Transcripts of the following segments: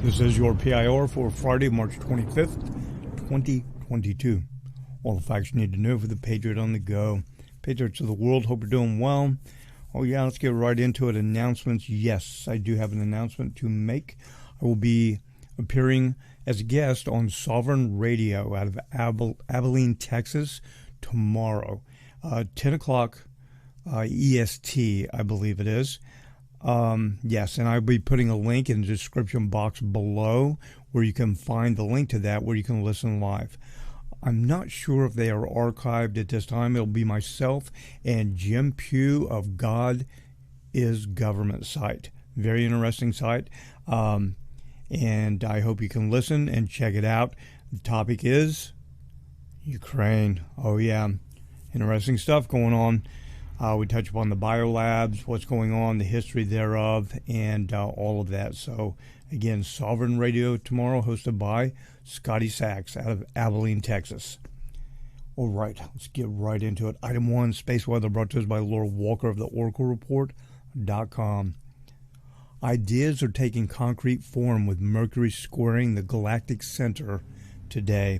This is your PIR for Friday, March 25th, 2022. All the facts you need to know for the Patriot on the go. Patriots of the world, hope you're doing well. Oh yeah, let's get right into it. Announcements. Yes, I do have an announcement to make. I will be appearing as a guest on Sovereign Radio out of Abilene, Texas tomorrow. 10 o'clock EST, I believe it is. Yes, and I'll be putting a link in the description box below where you can find the link to that, where you can listen live. I'm not sure if they are archived at this time. It'll be myself and Jim Pugh of God is Government site. Very interesting site. And I hope you can listen and check it out. The topic is Ukraine. Oh, yeah. Interesting stuff going on. We touch upon the biolabs, what's going on, the history thereof, and all of that. So, again, Sovereign Radio tomorrow, hosted by Scotty Sachs out of Abilene, Texas. All right, let's get right into it. Item 1, space weather, brought to us by Laura Walker of the OracleReport.com. Ideas are taking concrete form with Mercury squaring the galactic center today.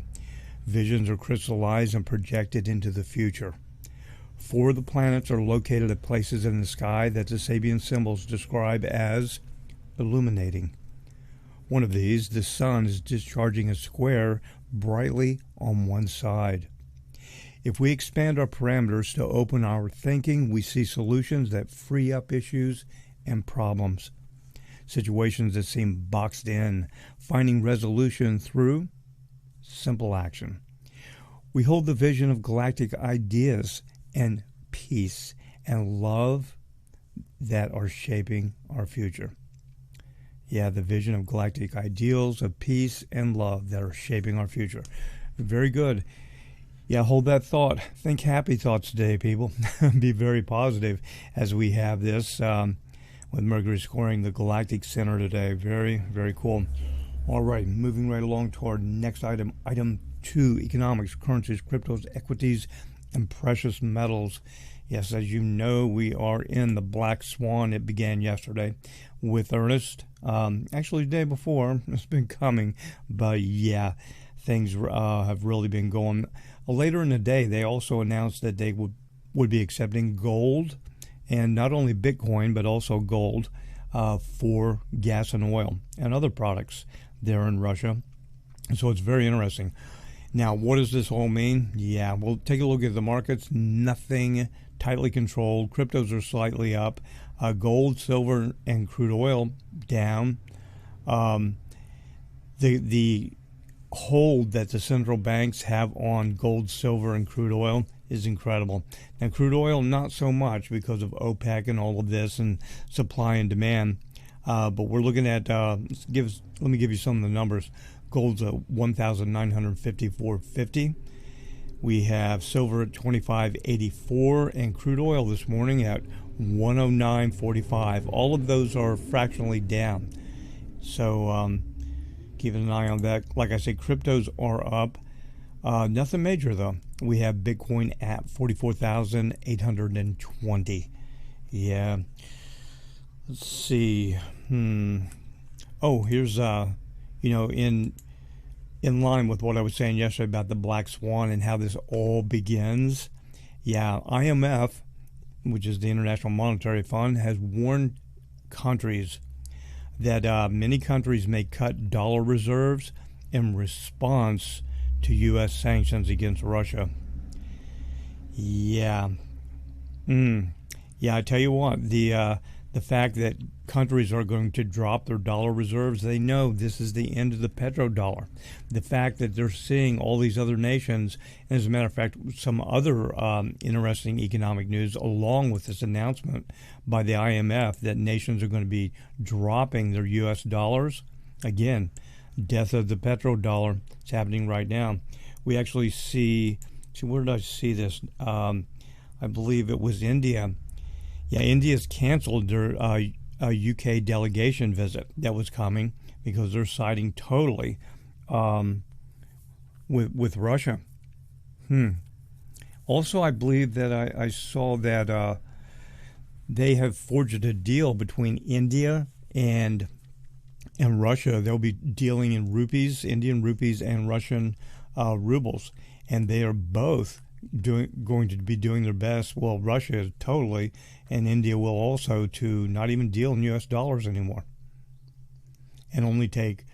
Visions are crystallized and projected into the future. 4 of the planets are located at places in the sky that the Sabian symbols describe as illuminating. One of these, the sun, is discharging a square brightly on one side. If we expand our parameters to open our thinking, we see solutions that free up issues and problems. Situations that seem boxed in, finding resolution through simple action. We hold the vision of galactic ideas and peace and love that are shaping our future. Yeah, the vision of galactic ideals of peace and love that are shaping our future. Very good. Yeah, hold that thought. Think happy thoughts today, people. Be very positive as we have this with Mercury scoring the galactic center today. Very, very cool. All right, moving right along to our next item. Item 2, economics, currencies, cryptos, equities, and precious metals. Yes, as you know, we are in the black swan. It began yesterday with earnest. Actually, the day before. It's been coming. But yeah, things have really been going. Later in the day, they also announced that they would be accepting gold, and not only Bitcoin, but also gold for gas and oil and other products there in Russia. So it's very interesting. Now, what does this all mean? Yeah, we'll take a look at the markets. Nothing tightly controlled. Cryptos are slightly up. Gold, silver, and crude oil down. The hold that the central banks have on gold, silver, and crude oil is incredible. Now, crude oil, not so much because of OPEC and all of this and supply and demand. But we're looking at, let me give you some of the numbers. Gold's at $1,954.50. We have silver at $25.84 and crude oil this morning at $109.45. All of those are fractionally down. So keep an eye on that. Like I said, cryptos are up. Nothing major, though. We have Bitcoin at 44,820. Yeah. Let's see. Oh, here's in line with what I was saying yesterday about the black swan and how this all begins. Yeah, IMF, which is the International Monetary Fund, has warned countries that many countries may cut dollar reserves in response to U.S. sanctions against Russia. Yeah. Yeah, I tell you what, the fact that countries are going to drop their dollar reserves, they know this is the end of the petrodollar. The fact that they're seeing all these other nations, and as a matter of fact, some other interesting economic news along with this announcement by the IMF that nations are going to be dropping their U.S. dollars. Again, death of the petrodollar. It's happening right now. We actually see where did I see this? I believe it was India. Yeah, India's canceled their UK delegation visit that was coming because they're siding totally with Russia. Also, I believe that I saw that they have forged a deal between India and Russia. They'll be dealing in rupees, Indian rupees, and Russian rubles, and they are both going to be doing their best. Well, Russia is totally, and India will also, to not even deal in U.S. dollars anymore, and only take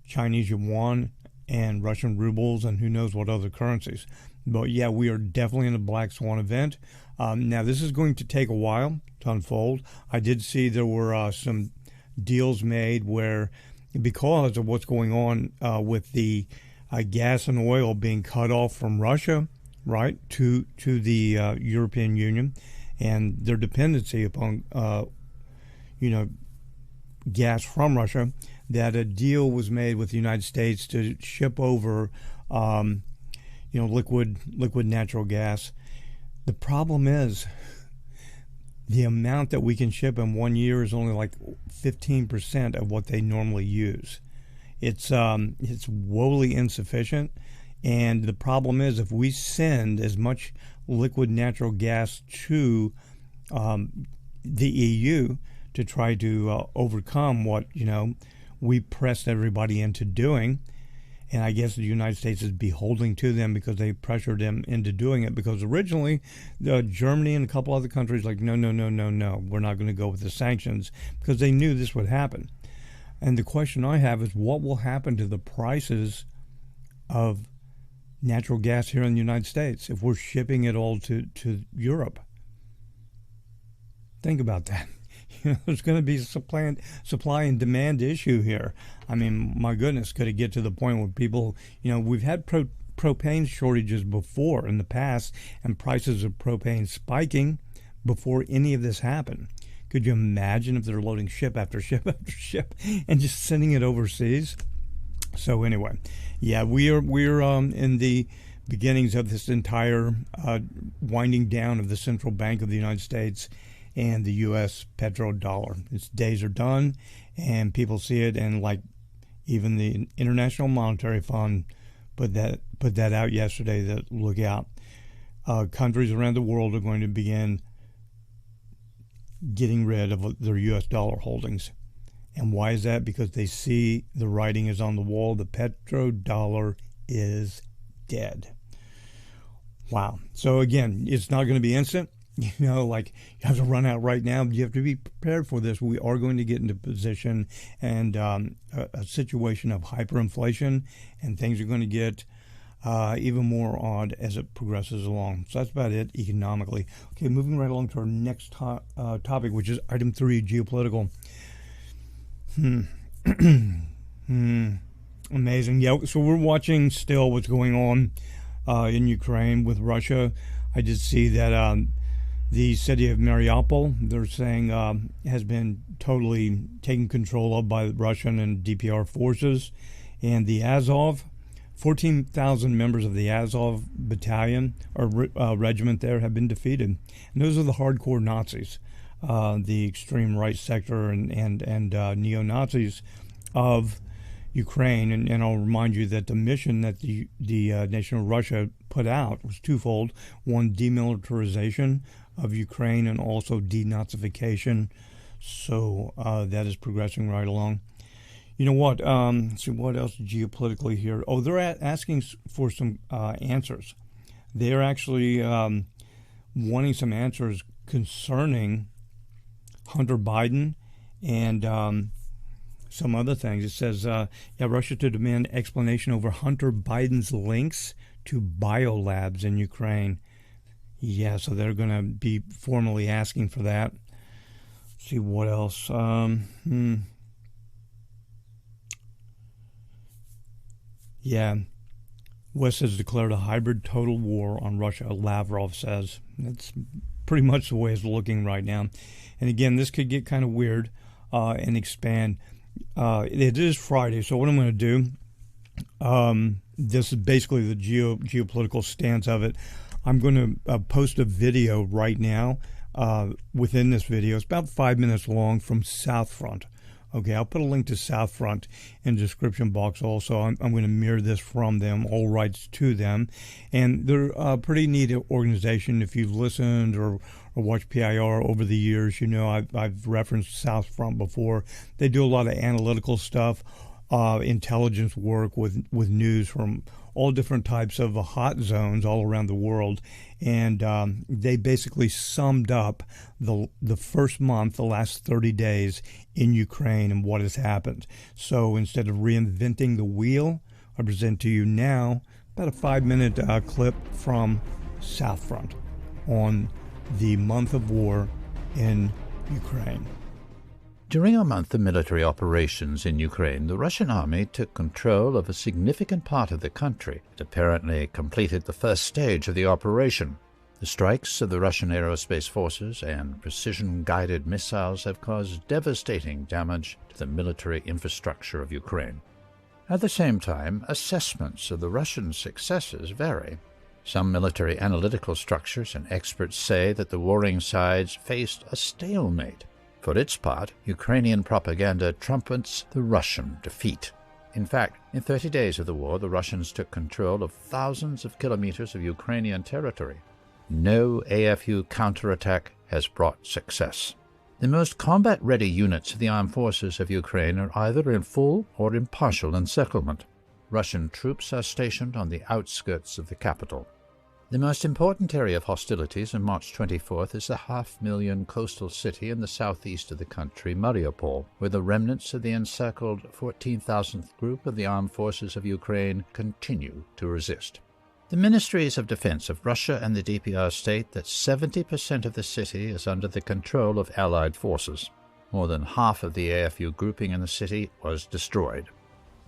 Chinese yuan and Russian rubles and who knows what other currencies. But yeah, we are definitely in a black swan event. Now, this is going to take a while to unfold. I did see there were some deals made where, because of what's going on with the gas and oil being cut off from Russia, right, to the European Union, and their dependency upon gas from Russia, that a deal was made with the United States to ship over liquid natural gas. The problem is the amount that we can ship in 1 year is only like 15% of what they normally use. It's woefully insufficient, and the problem is if we send as much liquid natural gas to the EU to try to overcome what we pressed everybody into doing. And I guess the United States is beholden to them because they pressured them into doing it. Because originally, Germany and a couple other countries no, we're not going to go with the sanctions because they knew this would happen. And the question I have is, what will happen to the prices of natural gas here in the United States if we're shipping it all to Europe? Think about that. There's going to be a supply and demand issue here. I mean, my goodness, could it get to the point where people, we've had propane shortages before in the past, and prices of propane spiking before any of this happened. Could you imagine if they're loading ship after ship after ship and just sending it overseas? So anyway, yeah, we're in the beginnings of this entire winding down of the central bank of the United States and the U.S. petrodollar. Its days are done, and people see it, and like even the International Monetary Fund put that out yesterday, that look out. Countries around the world are going to begin getting rid of their U.S. dollar holdings. And why is that? Because they see the writing is on the wall. The petrodollar is dead. Wow. So again, it's not going to be instant. Like you have to run out right now. You have to be prepared for this. We are going to get into position and a situation of hyperinflation, and things are going to get even more odd as it progresses along. So that's about it economically. Okay, moving right along to our next topic, which is item 3, geopolitical. Amazing. Yeah, so we're watching still what's going on in Ukraine with Russia. I did see that the city of Mariupol, they're saying, has been totally taken control of by Russian and DPR forces. And the Azov, 14,000 members of the Azov battalion or regiment there have been defeated. And those are the hardcore Nazis, the extreme right sector and neo-Nazis of Ukraine. And I'll remind you that the mission that the nation of Russia put out was twofold. One, demilitarization of Ukraine, and also denazification. So that is progressing right along. You know what? Let's see what else geopolitically here. Oh, they're asking for some answers. They're actually wanting some answers concerning Hunter Biden and some other things. It says, Russia to demand explanation over Hunter Biden's links to biolabs in Ukraine. Yeah, so they're going to be formally asking for that. Let's see what else. Yeah, West has declared a hybrid total war on Russia, Lavrov says. That's pretty much the way it's looking right now. And again, this could get kind of weird and expand. It is Friday, so what I'm going to do, this is basically the geopolitical stance of it. I'm going to post a video right now. Within this video, it's about 5 minutes long, from South Front. Okay, I'll put a link to South Front in the description box also. I'm going to mirror this from them, all rights to them. And they're a pretty neat organization. If you've listened or watched PIR over the years, you know I've referenced South Front before. They do a lot of analytical stuff, intelligence work with news from all different types of hot zones all around the world. And they basically summed up the first month, the last 30 days in Ukraine and what has happened. So instead of reinventing the wheel, I present to you now about a 5-minute clip from South Front on the month of war in Ukraine. During a month of military operations in Ukraine, the Russian army took control of a significant part of the country. It apparently completed the first stage of the operation. The strikes of the Russian aerospace forces and precision-guided missiles have caused devastating damage to the military infrastructure of Ukraine. At the same time, assessments of the Russian successes vary. Some military analytical structures and experts say that the warring sides faced a stalemate. For its part, Ukrainian propaganda trumpets the Russian defeat. In fact, in 30 days of the war, the Russians took control of thousands of kilometers of Ukrainian territory. No AFU counterattack has brought success. The most combat-ready units of the armed forces of Ukraine are either in full or in partial encirclement. Russian troops are stationed on the outskirts of the capital. The most important area of hostilities on March 24th is the 500,000 coastal city in the southeast of the country, Mariupol, where the remnants of the encircled 14,000th Group of the Armed Forces of Ukraine continue to resist. The Ministries of Defense of Russia and the DPR state that 70% of the city is under the control of Allied forces. More than half of the AFU grouping in the city was destroyed.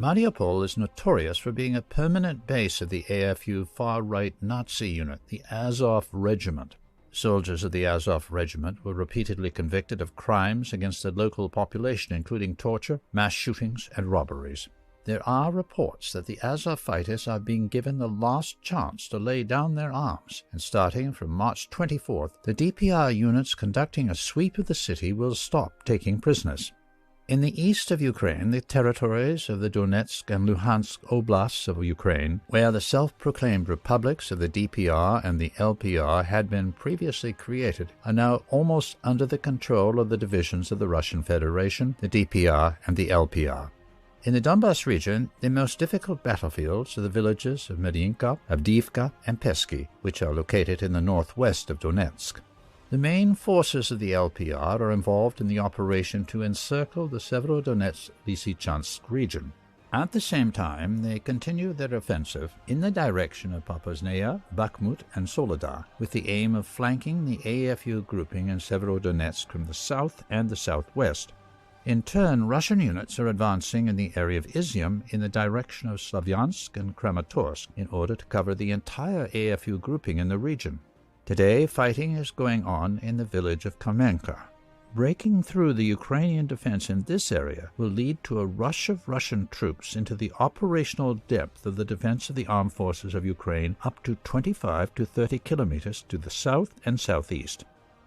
Mariupol is notorious for being a permanent base of the AFU far-right Nazi unit, the Azov Regiment. Soldiers of the Azov Regiment were repeatedly convicted of crimes against the local population, including torture, mass shootings, and robberies. There are reports that the Azov fighters are being given the last chance to lay down their arms, and starting from March 24th, the DPR units conducting a sweep of the city will stop taking prisoners. In the east of Ukraine, the territories of the Donetsk and Luhansk oblasts of Ukraine, where the self-proclaimed republics of the DPR and the LPR had been previously created, are now almost under the control of the divisions of the Russian Federation, the DPR and the LPR. In the Donbas region, the most difficult battlefields are the villages of Mediinka, Avdiivka, and Pesky, which are located in the northwest of Donetsk. The main forces of the LPR are involved in the operation to encircle the Severodonetsk-Lysychansk region. At the same time, they continue their offensive in the direction of Popasnaya, Bakhmut, and Soledar, with the aim of flanking the AFU grouping in Severodonetsk from the south and the southwest. In turn, Russian units are advancing in the area of Izium in the direction of Slavyansk and Kramatorsk in order to cover the entire AFU grouping in the region. Today, fighting is going on in the village of Kamenka. Breaking through the Ukrainian defense in this area will lead to a rush of Russian troops into the operational depth of the defense of the armed forces of Ukraine up to 25 to 30 kilometers to the south and southeast.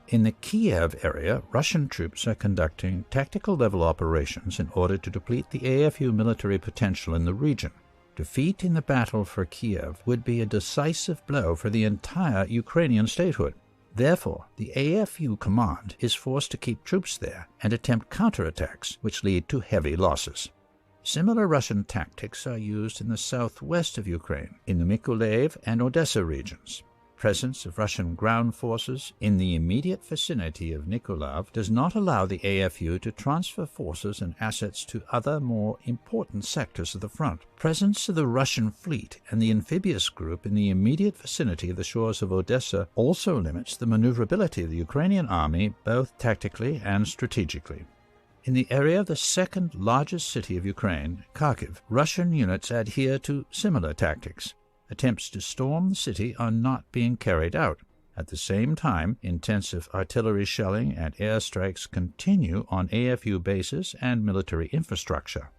In the Kiev area, Russian troops are conducting tactical-level operations in order to deplete the AFU military potential in the region. Defeat in the battle for Kiev would be a decisive blow for the entire Ukrainian statehood. Therefore, the AFU command is forced to keep troops there and attempt counterattacks, which lead to heavy losses. Similar Russian tactics are used in the southwest of Ukraine, in the Mykolaiv and Odessa regions. Presence of Russian ground forces in the immediate vicinity of Nikolaev does not allow the AFU to transfer forces and assets to other more important sectors of the front. Presence of the Russian fleet and the amphibious group in the immediate vicinity of the shores of Odessa also limits the maneuverability of the Ukrainian army both tactically and strategically. In the area of the second largest city of Ukraine, Kharkiv, Russian units adhere to similar tactics. Attempts to storm the city are not being carried out. At the same time, intensive artillery shelling and airstrikes continue on AFU bases and military infrastructure.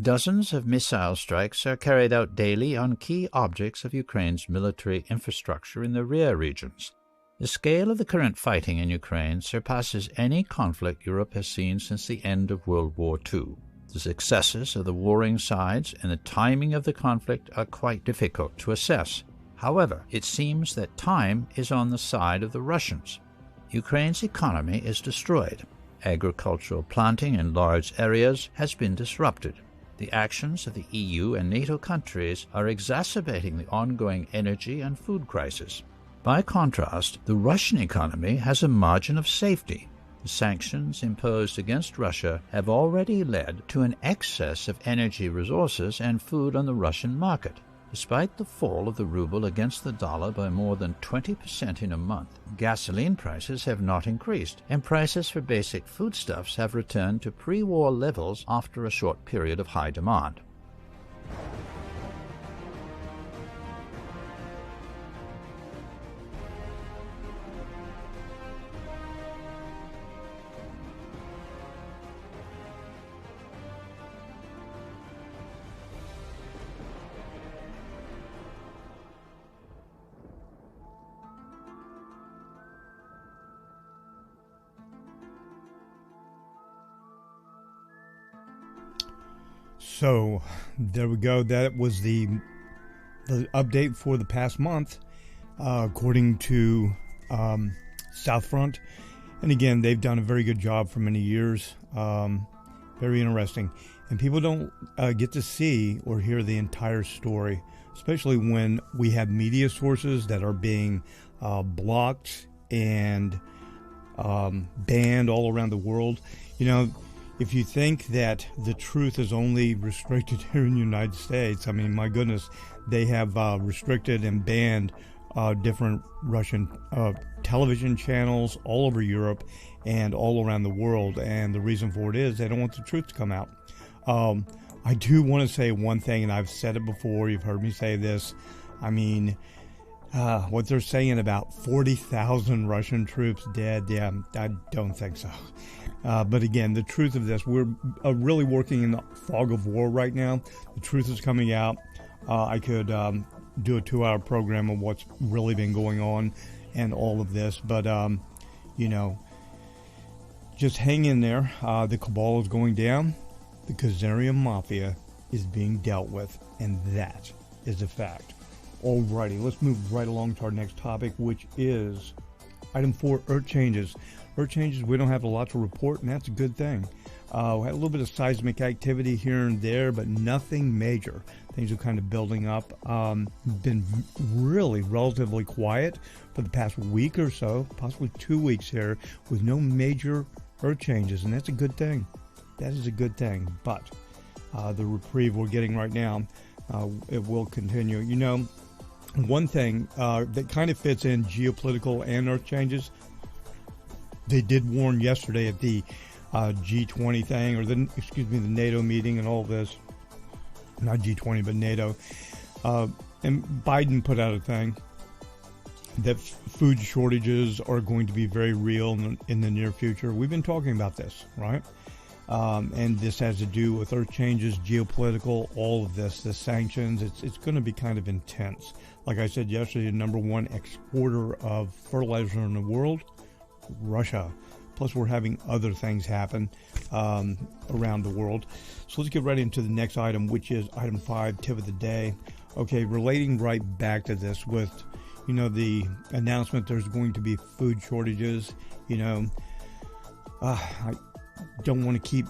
Dozens of missile strikes are carried out daily on key objects of Ukraine's military infrastructure in the rear regions. The scale of the current fighting in Ukraine surpasses any conflict Europe has seen since the end of World War II. The successes of the warring sides and the timing of the conflict are quite difficult to assess. However, it seems that time is on the side of the Russians. Ukraine's economy is destroyed. Agricultural planting in large areas has been disrupted. The actions of the EU and NATO countries are exacerbating the ongoing energy and food crisis. By contrast, the Russian economy has a margin of safety. The sanctions imposed against Russia have already led to an excess of energy resources and food on the Russian market. Despite the fall of the ruble against the dollar by more than 20% in a month, gasoline prices have not increased, and prices for basic foodstuffs have returned to pre-war levels after a short period of high demand. So there we go. That was the update for the past month, according to Southfront. And again, they've done a very good job for many years. Very interesting. And people don't get to see or hear the entire story, especially when we have media sources that are being blocked and banned all around the world. You know, if you think that the truth is only restricted here in the United States, I mean, my goodness, they have restricted and banned different Russian television channels all over Europe and all around the world. And the reason for it is they don't want the truth to come out. I do want to say one thing, and I've said it before. You've heard me say this. I mean, what they're saying about 40,000 Russian troops dead, yeah, I don't think so. But again, the truth of this, we're really working in the fog of war right now. The truth is coming out. I could do a 2-hour program of what's really been going on and all of this. But, you know, just hang in there. The cabal is going down. The Khazarian Mafia is being dealt with. And that is a fact. Alrighty, let's move right along to our next topic, which is item 4, Earth changes. Earth changes, we don't have a lot to report, and that's a good thing. We had a little bit of seismic activity here and there, but nothing major. Things are kind of building up. Been really relatively quiet for the past week or so, possibly 2 weeks here, with no major Earth changes, and that's a good thing. That is a good thing. But the reprieve we're getting right now, it will continue. You know, one thing that kind of fits in geopolitical and Earth changes, they did warn yesterday at the G20 thing, or the NATO meeting and all this. Not G20, but NATO. And Biden put out a thing that food shortages are going to be very real in the near future. We've been talking about this, right? And this has to do with Earth changes, geopolitical, all of this, the sanctions. It's going to be kind of intense. Like I said yesterday, the number one exporter of fertilizer in the world, Russia. Plus, we're having other things happen around the world. So let's get right into the next item, which is item 5, tip of the day. Okay, relating right back to this with, you know, the announcement there's going to be food shortages. You know, I don't want to keep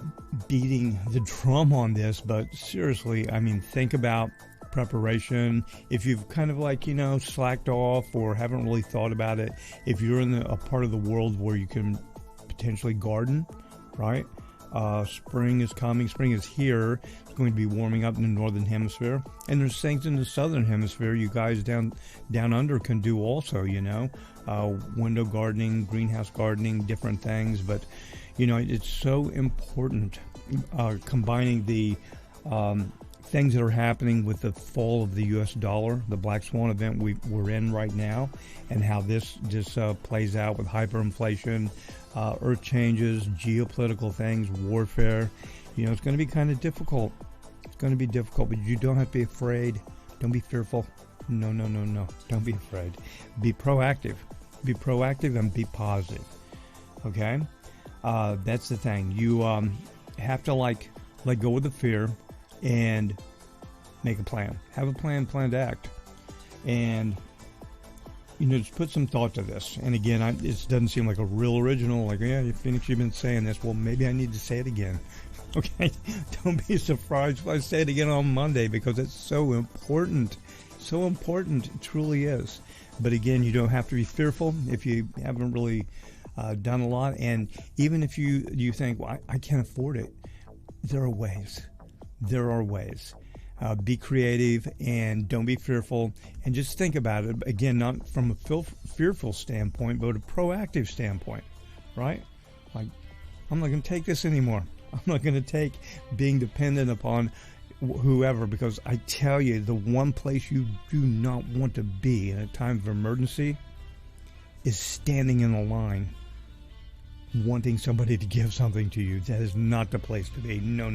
beating the drum on this, but seriously, I mean, think about preparation. If you've kind of like, you know, slacked off or haven't really thought about it, if you're in a part of the world where you can potentially garden, right? Spring is coming. Spring is here. It's going to be warming up in the northern hemisphere, and there's things in the southern hemisphere you guys down under can do also. You know, window gardening, greenhouse gardening, different things. But you know, it's so important combining the things that are happening with the fall of the U.S. dollar, the black swan event we're in right now, and how this just plays out with hyperinflation, Earth changes, geopolitical things, warfare. You know, it's going to be kind of difficult. It's going to be difficult, but you don't have to be afraid. Don't be fearful. No. Don't be afraid. Be proactive. Be proactive and be positive. Okay? That's the thing. You have to let go of the fear and make a plan. Have a plan to act. And just put some thought to this. And again, it doesn't seem like a real original. Like, yeah, Phoenix, you've been saying this. Well, maybe I need to say it again. Okay? Don't be surprised if I say it again on Monday, because it's so important. So important. It truly is. But again, you don't have to be fearful if you haven't really done a lot. And even if you think, well, I can't afford it, there are ways. There are ways. Be creative and don't be fearful, and just think about it again, not from a fearful standpoint, but a proactive standpoint, right? Like, I'm not going to take this anymore. I'm not going to take being dependent upon whoever, because I tell you, the one place you do not want to be in a time of emergency is standing in a line wanting somebody to give something to you. That is not the place to be. No.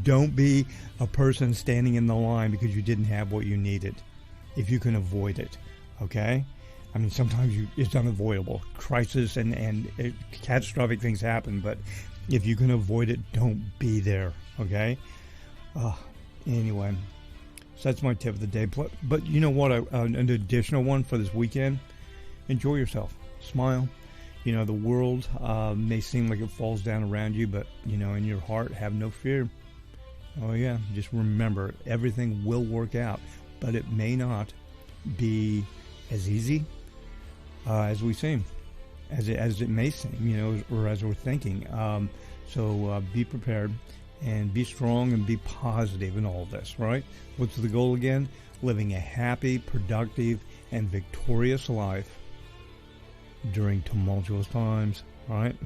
Don't be a person standing in the line because you didn't have what you needed, if you can avoid it. Okay? I mean, sometimes it's unavoidable. Crisis and catastrophic things happen, but if you can avoid it, don't be there. Okay? Anyway, so that's my tip of the day. But you know what? An additional one for this weekend: enjoy yourself. Smile. The world may seem like it falls down around you, but, in your heart, have no fear. Oh, yeah. Just remember, everything will work out, but it may not be as easy as we seem, as it may seem, or as we're thinking. So be prepared and be strong and be positive in all this, right? What's the goal again? Living a happy, productive, and victorious life during tumultuous times, right?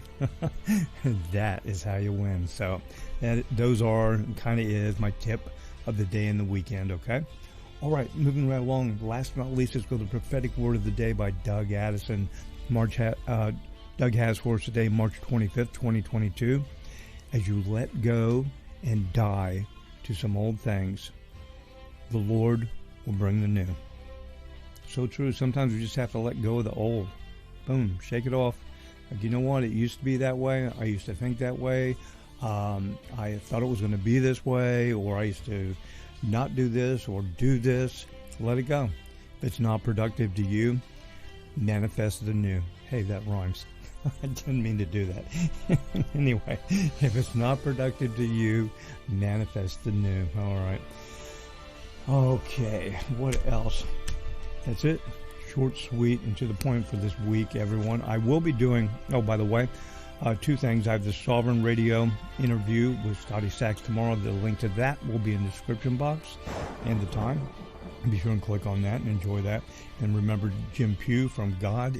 That is how you win. So those are is my tip of the day and the weekend. Okay. All right. Moving right along. Last but not least, let's go to the prophetic word of the day by Doug Addison. Doug has for us today, March 25th, 2022. As you let go and die to some old things, the Lord will bring the new. So true. Sometimes we just have to let go of the old. Boom, shake it off. Like, you know what? It used to be that way. I used to think that way. I thought it was going to be this way, or I used to not do this or do this. Let it go. If it's not productive to you, manifest the new. Hey, that rhymes. I didn't mean to do that. Anyway, if it's not productive to you, manifest the new. All right. Okay, what else? That's it. Short, sweet, and to the point for this week, everyone. I will be doing, by the way, two things. I have the Sovereign Radio interview with Scotty Sachs tomorrow. The link to that will be in the description box and the time. Be sure and click on that and enjoy that. And remember, Jim Pugh from God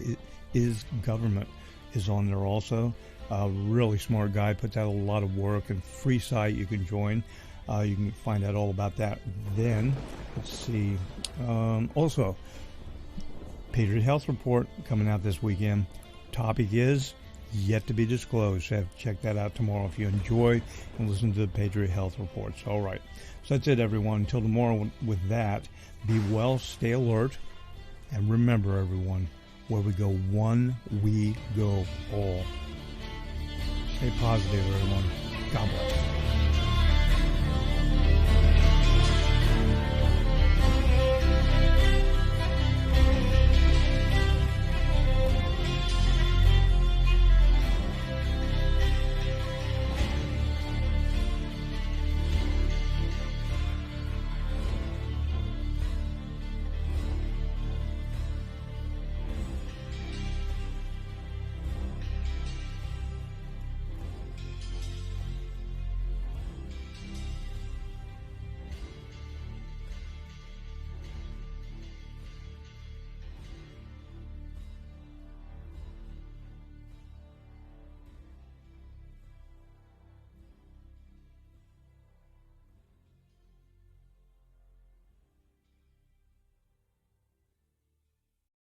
is Government is on there also. Really smart guy, puts out a lot of work, and free site you can join. You can find out all about that. Then, let's see. Also, Patriot Health Report coming out this weekend. Topic is yet to be disclosed. So check that out tomorrow if you enjoy and listen to the Patriot Health Reports. All right. So that's it, everyone. Until tomorrow with that, be well, stay alert, and remember, everyone, where we go one, we go all. Stay positive, everyone. God bless.